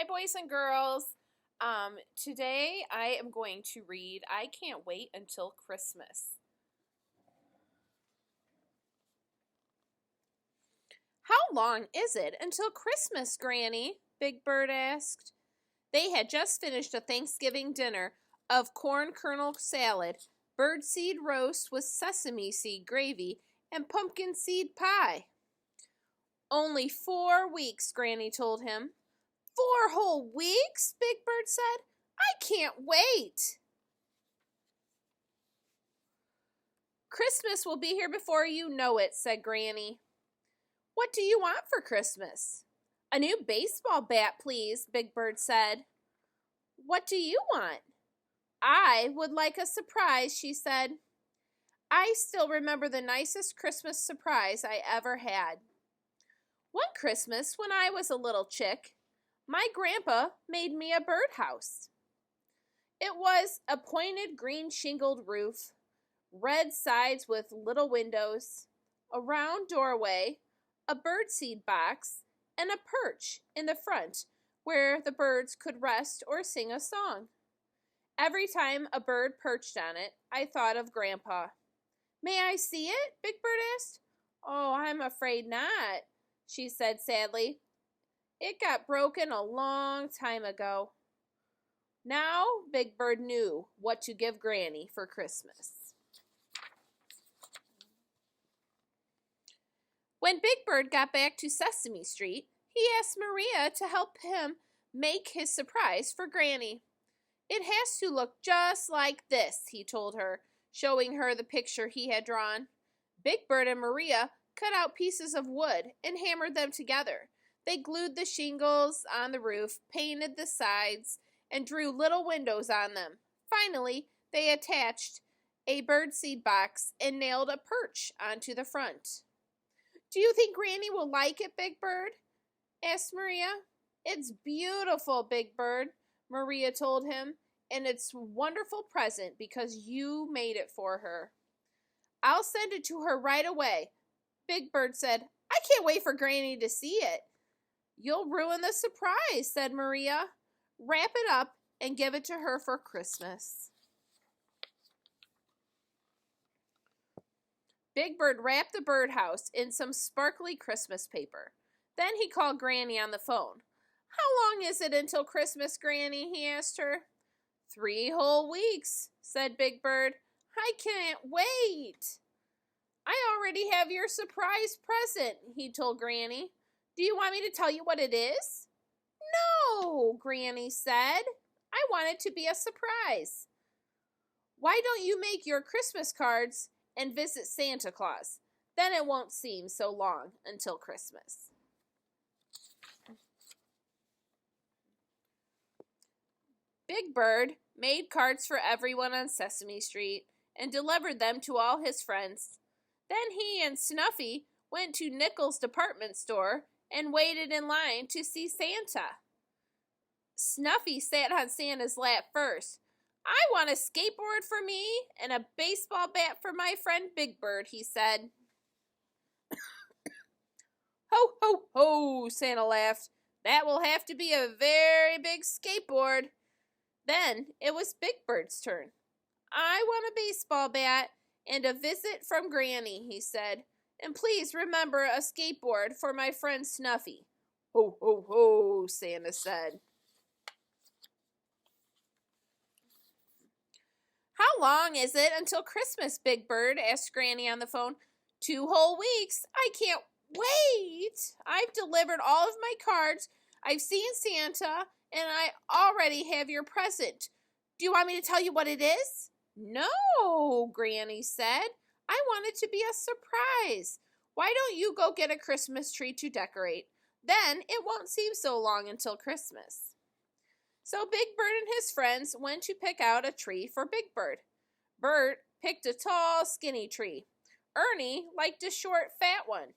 Hi, boys and girls. Today I am going to read I Can't Wait Until Christmas. How long is it until Christmas, Granny? Big Bird asked. They had just finished a Thanksgiving dinner of corn kernel salad, birdseed roast with sesame seed gravy, and pumpkin seed pie. Only 4 weeks, Granny told him. 4 whole weeks? Big Bird said. I can't wait. Christmas will be here before you know it, said Granny. What do you want for Christmas? A new baseball bat, please, Big Bird said. What do you want? I would like a surprise, she said. I still remember the nicest Christmas surprise I ever had. One Christmas, when I was a little chick, my grandpa made me a birdhouse. It was a pointed green shingled roof, red sides with little windows, a round doorway, a birdseed box, and a perch in the front where the birds could rest or sing a song. Every time a bird perched on it, I thought of Grandpa. May I see it? Big Bird asked. Oh, I'm afraid not, she said sadly. It got broken a long time ago. Now Big Bird knew what to give Granny for Christmas. When Big Bird got back to Sesame Street, he asked Maria to help him make his surprise for Granny. It has to look just like this, he told her, showing her the picture he had drawn. Big Bird and Maria cut out pieces of wood and hammered them together. They glued the shingles on the roof, painted the sides, and drew little windows on them. Finally, they attached a birdseed box and nailed a perch onto the front. Do you think Granny will like it, Big Bird? Asked Maria. It's beautiful, Big Bird, Maria told him, and it's a wonderful present because you made it for her. I'll send it to her right away. Big Bird said, I can't wait for Granny to see it. You'll ruin the surprise, said Maria. Wrap it up and give it to her for Christmas. Big Bird wrapped the birdhouse in some sparkly Christmas paper. Then he called Granny on the phone. How long is it until Christmas, Granny? He asked her. 3 whole weeks, said Big Bird. I can't wait. I already have your surprise present, he told Granny. Do you want me to tell you what it is? No, Granny said. I want it to be a surprise. Why don't you make your Christmas cards and visit Santa Claus? Then it won't seem so long until Christmas. Big Bird made cards for everyone on Sesame Street and delivered them to all his friends. Then he and Snuffy went to Nickel's department store and waited in line to see Santa. Snuffy sat on Santa's lap first. I want a skateboard for me and a baseball bat for my friend Big Bird, he said. Ho, ho, ho, Santa laughed. That will have to be a very big skateboard. Then it was Big Bird's turn. I want a baseball bat and a visit from Granny, he said. And please remember a skateboard for my friend Snuffy. Ho, ho, ho, Santa said. How long is it until Christmas, Big Bird? Asked Granny on the phone. 2 whole weeks. I can't wait. I've delivered all of my cards. I've seen Santa, and I already have your present. Do you want me to tell you what it is? No, Granny said. I want it to be a surprise. Why don't you go get a Christmas tree to decorate? Then it won't seem so long until Christmas. So Big Bird and his friends went to pick out a tree for Big Bird. Bert picked a tall, skinny tree. Ernie liked a short, fat one.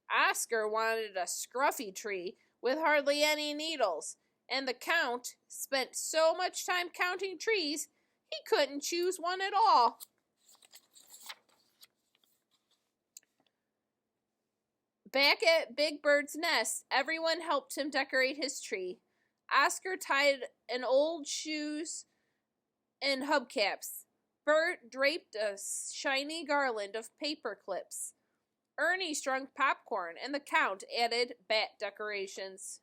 Oscar wanted a scruffy tree with hardly any needles. And the Count spent so much time counting trees, he couldn't choose one at all. Back at Big Bird's nest, everyone helped him decorate his tree. Oscar tied an old shoes and hubcaps. Bert draped a shiny garland of paper clips. Ernie strung popcorn, and the Count added bat decorations.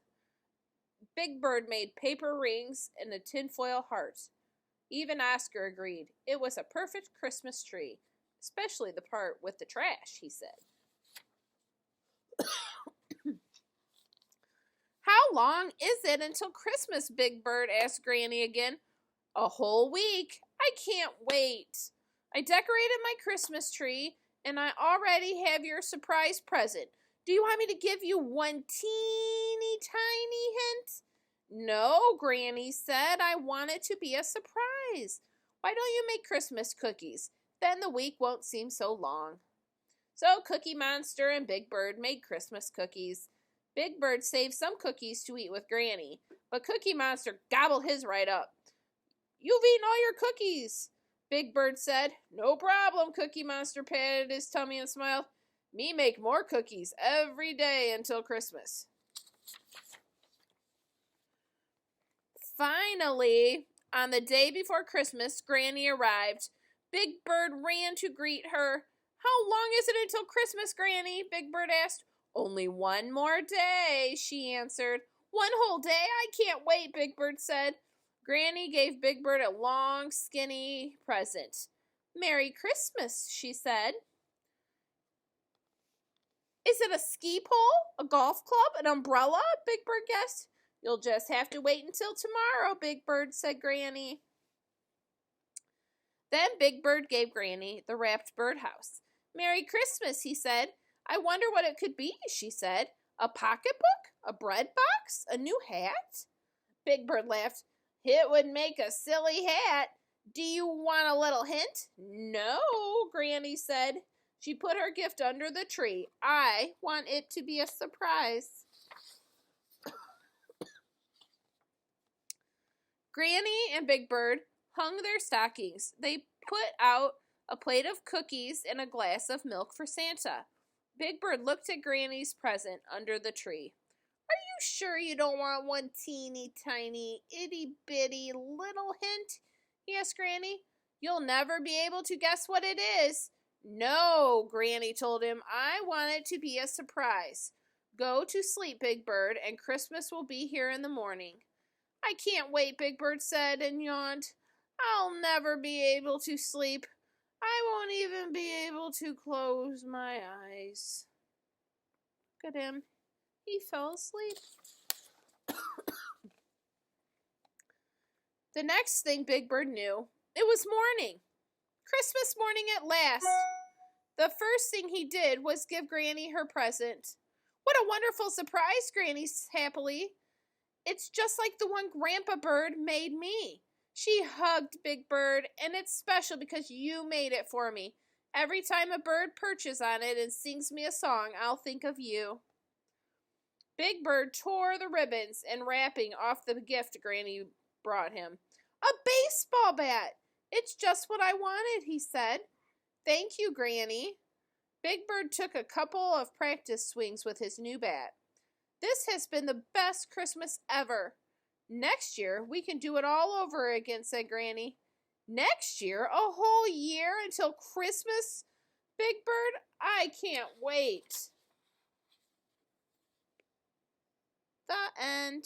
Big Bird made paper rings and a tinfoil heart. Even Oscar agreed. It was a perfect Christmas tree, especially the part with the trash, he said. How long is it until Christmas, Big Bird asked Granny again. A whole week. I can't wait. I decorated my Christmas tree, and I already have your surprise present. Do you want me to give you one teeny tiny hint? No, Granny said. I want it to be a surprise. Why don't you make Christmas cookies? Then the week won't seem so long. So Cookie Monster and Big Bird made Christmas cookies. Big Bird saved some cookies to eat with Granny, but Cookie Monster gobbled his right up. You've eaten all your cookies, Big Bird said. No problem, Cookie Monster patted his tummy and smiled. Me make more cookies every day until Christmas. Finally, on the day before Christmas, Granny arrived. Big Bird ran to greet her. How long is it until Christmas, Granny? Big Bird asked. Only one more day, she answered. One whole day? I can't wait, Big Bird said. Granny gave Big Bird a long, skinny present. Merry Christmas, she said. Is it a ski pole, a golf club, an umbrella? Big Bird guessed. You'll just have to wait until tomorrow, Big Bird said Granny. Then Big Bird gave Granny the wrapped birdhouse. Merry Christmas, he said. I wonder what it could be, she said. A pocketbook? A bread box? A new hat? Big Bird laughed. It would make a silly hat. Do you want a little hint? No, Granny said. She put her gift under the tree. I want it to be a surprise. Granny and Big Bird hung their stockings. They put out a plate of cookies and a glass of milk for Santa. Big Bird looked at Granny's present under the tree. Are you sure you don't want one teeny tiny, itty bitty little hint? He asked Granny. You'll never be able to guess what it is. No, Granny told him. I want it to be a surprise. Go to sleep, Big Bird, and Christmas will be here in the morning. I can't wait, Big Bird said and yawned. I'll never be able to sleep. I won't even be able to close my eyes. Look at him. He fell asleep. The next thing Big Bird knew, it was morning. Christmas morning at last. The first thing he did was give Granny her present. What a wonderful surprise, Granny said happily. It's just like the one Grandpa Bird made me. She hugged Big Bird, and it's special because you made it for me. Every time a bird perches on it and sings me a song, I'll think of you. Big Bird tore the ribbons and wrapping off the gift Granny brought him. A baseball bat! It's just what I wanted, he said. Thank you, Granny. Big Bird took a couple of practice swings with his new bat. This has been the best Christmas ever. Next year, we can do it all over again, said Granny. Next year? A whole year until Christmas? Big Bird, I can't wait. The end.